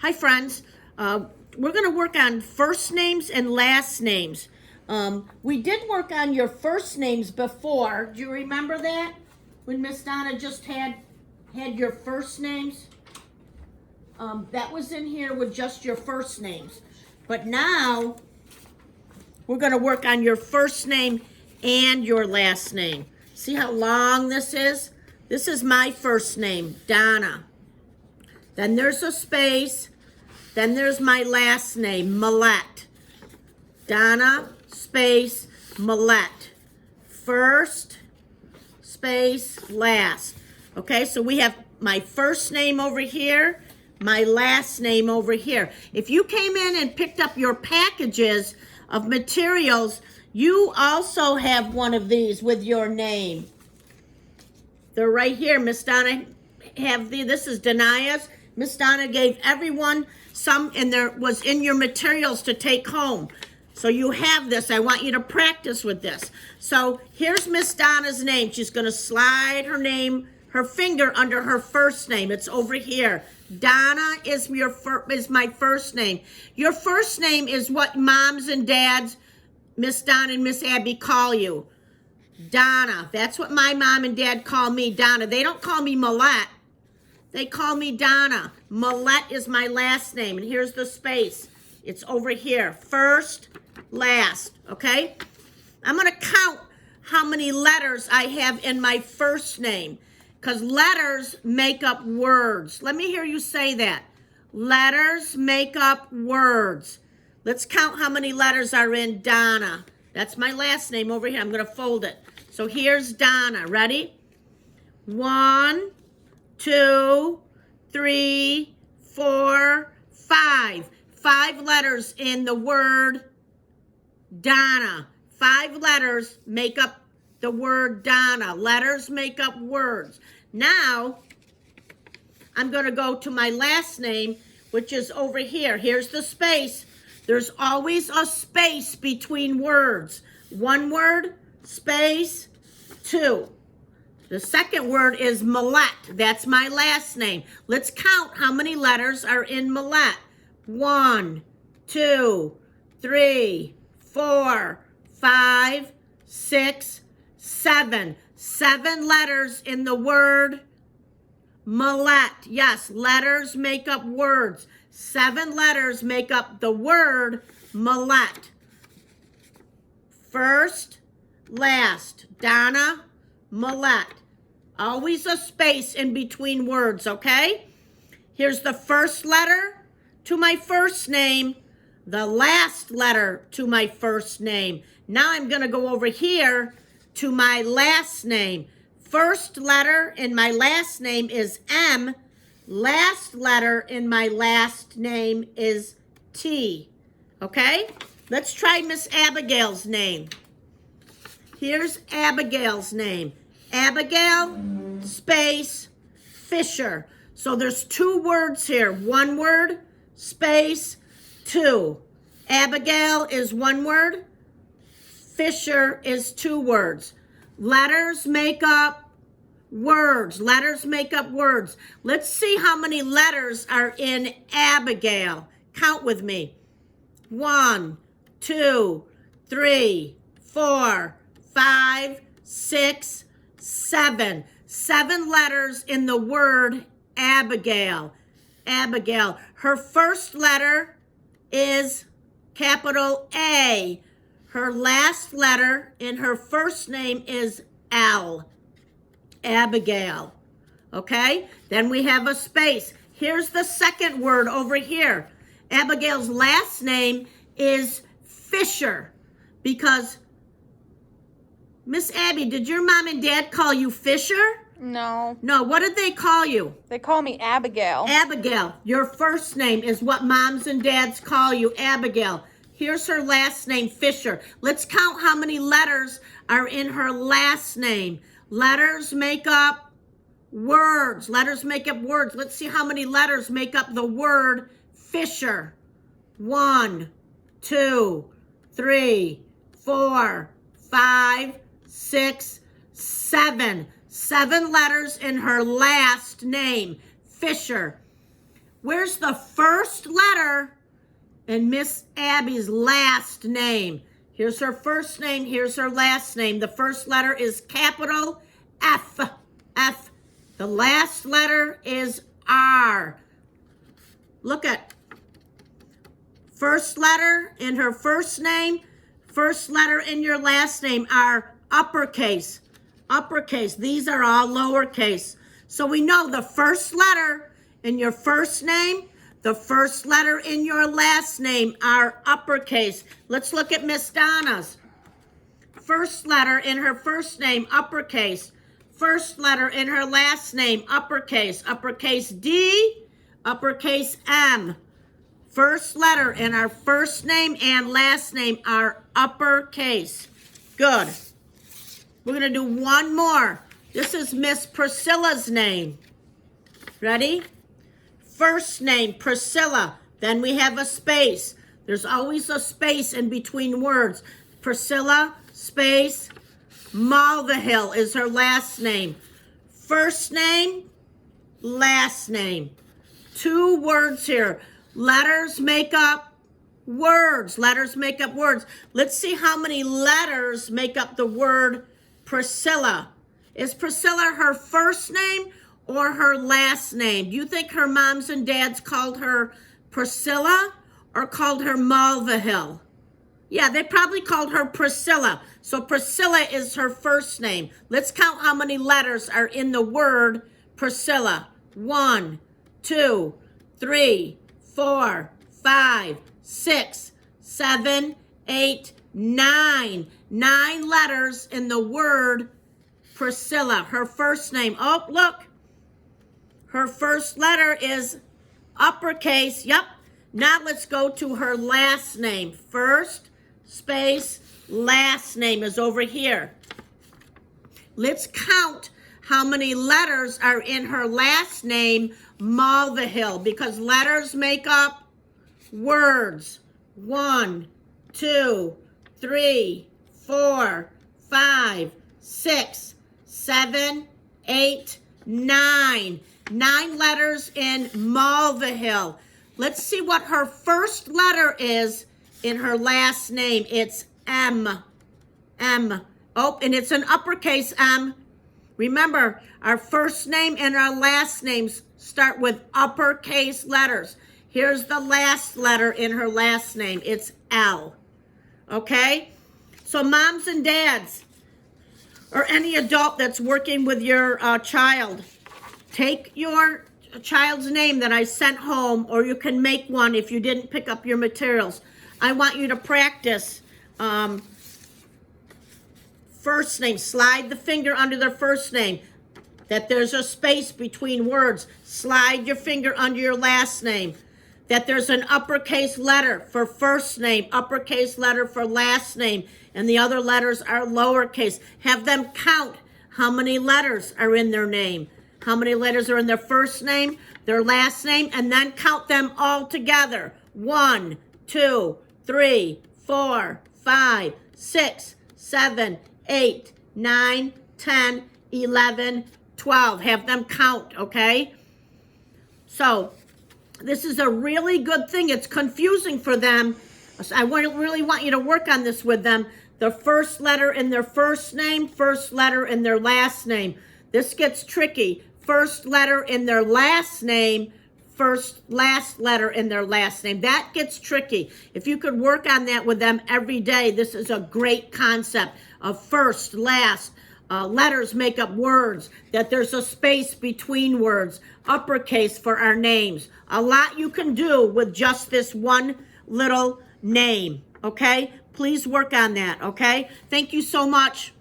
Hi, friends. We're going to work on first names and last names. We did work on your first names before. Do you remember that? When Miss Donna just had your first names? That was in here with just your first names. But now, we're going to work on your first name and your last name. See how long this is? This is my first name, Donna. Then there's a space. Then there's my last name, Millette. Donna, space, Millette. First, space, last. Okay, so we have my first name over here, my last name over here. If you came in and picked up your packages of materials, you also have one of these with your name. They're right here. Miss Donna this is Danaya's. Miss Donna gave everyone some, and there was in your materials to take home. So you have this. I want you to practice with this. So here's Miss Donna's name. She's going to slide her finger under her first name. It's over here. Donna is my first name. Your first name is what moms and dads, Miss Donna and Miss Abby, call you. Donna. That's what my mom and dad call me, Donna. They don't call me Millette. They call me Donna. Millette is my last name. And here's the space. It's over here. First, last. Okay? I'm going to count how many letters I have in my first name. Because letters make up words. Let me hear you say that. Letters make up words. Let's count how many letters are in Donna. That's my last name over here. I'm going to fold it. So here's Donna. Ready? 1, 2, 3, 4, 5. 5 letters in the word Donna. 5 letters make up the word Donna. Letters make up words. Now, I'm going to go to my last name, which is over here. Here's the space. There's always a space between words. One word, space, 2. The second word is Millette. That's my last name. Let's count how many letters are in Millette. 1, 2, 3, 4, 5, 6, 7. 7 letters in the word Millette. Yes, letters make up words. 7 letters make up the word Millette. First, last, Donna, Millette. Always a space in between words, okay? Here's the first letter to my first name, the last letter to my first name. Now I'm going to go over here to my last name. First letter in my last name is M. Last letter in my last name is T. Okay? Let's try Miss Abigail's name. Here's Abigail's name. Abigail, space, Fisher. So there's 2 words here. 1 word, space, 2. Abigail is 1 word. Fisher is 2 words. Letters make up words. Letters make up words. Let's see how many letters are in Abigail. Count with me. 1, 2, 3, 4, 5, 6, 7. 7 letters in the word Abigail. Abigail. Her first letter is capital A. Her last letter in her first name is L. Abigail. Okay? Then we have a space. Here's the second word over here. Abigail's last name is Fisher because Miss Abby, did your mom and dad call you Fisher? No. No, what did they call you? They call me Abigail. Abigail. Your first name is what moms and dads call you, Abigail. Here's her last name, Fisher. Let's count how many letters are in her last name. Letters make up words. Letters make up words. Let's see how many letters make up the word Fisher. 1, 2, 3, 4, 5, 6, 7. 7 letters in her last name, Fisher. Where's the first letter in Miss Abby's last name? Here's her first name. Here's her last name. The first letter is capital F. F. The last letter is R. Look at first letter in her first name, first letter in your last name are uppercase. Uppercase. These are all lowercase. So we know the first letter in your first name, the first letter in your last name are uppercase. Let's look at Miss Donna's. First letter in her first name, uppercase. First letter in her last name, uppercase. Uppercase D, uppercase M. First letter in our first name and last name are uppercase. Good. We're going to do one more. This is Miss Priscilla's name. Ready? First name, Priscilla. Then we have a space. There's always a space in between words. Priscilla, space. Mulvihill is her last name. First name, last name. 2 words here. Letters make up words. Letters make up words. Let's see how many letters make up the word Priscilla. Is Priscilla her first name or her last name? Do you think her moms and dads called her Priscilla or called her Mulvihill? Yeah, they probably called her Priscilla. So Priscilla is her first name. Let's count how many letters are in the word Priscilla. 1, 2, 3, 4, 5, 6, 7, 8, 9. 9 letters in the word Priscilla. Her first name. Oh, look. Her first letter is uppercase. Yep. Now let's go to her last name. First, space, last name is over here. Let's count how many letters are in her last name, Mulvihill, because letters make up words. 1, 2, 3, 4, 5, 6, 7, 8, 9. 9 letters in Mulvihill. Let's see what her first letter is in her last name. It's M. M. Oh, and it's an uppercase M. Remember, our first name and our last names start with uppercase letters. Here's the last letter in her last name. It's L. Okay? So moms and dads, or any adult that's working with your child, take your child's name that I sent home, or you can make one if you didn't pick up your materials. I want you to practice first name. Slide the finger under their first name, that there's a space between words. Slide your finger under your last name, that there's an uppercase letter for first name, uppercase letter for last name, and the other letters are lowercase. Have them count how many letters are in their name, how many letters are in their first name, their last name, and then count them all together. 1, 2, 3, 4, 5, 6, 7, 8, 9, 10, 11, 12. Have them count, okay? So this is a really good thing. It's confusing for them. I really want you to work on this with them. The first letter in their first name, first letter in their last name. This gets tricky. First letter in their last name, last letter in their last name. That gets tricky. If you could work on that with them every day, this is a great concept of first, last. Letters make up words, that there's a space between words, uppercase for our names. A lot you can do with just this one little name, okay? Please work on that, okay? Thank you so much.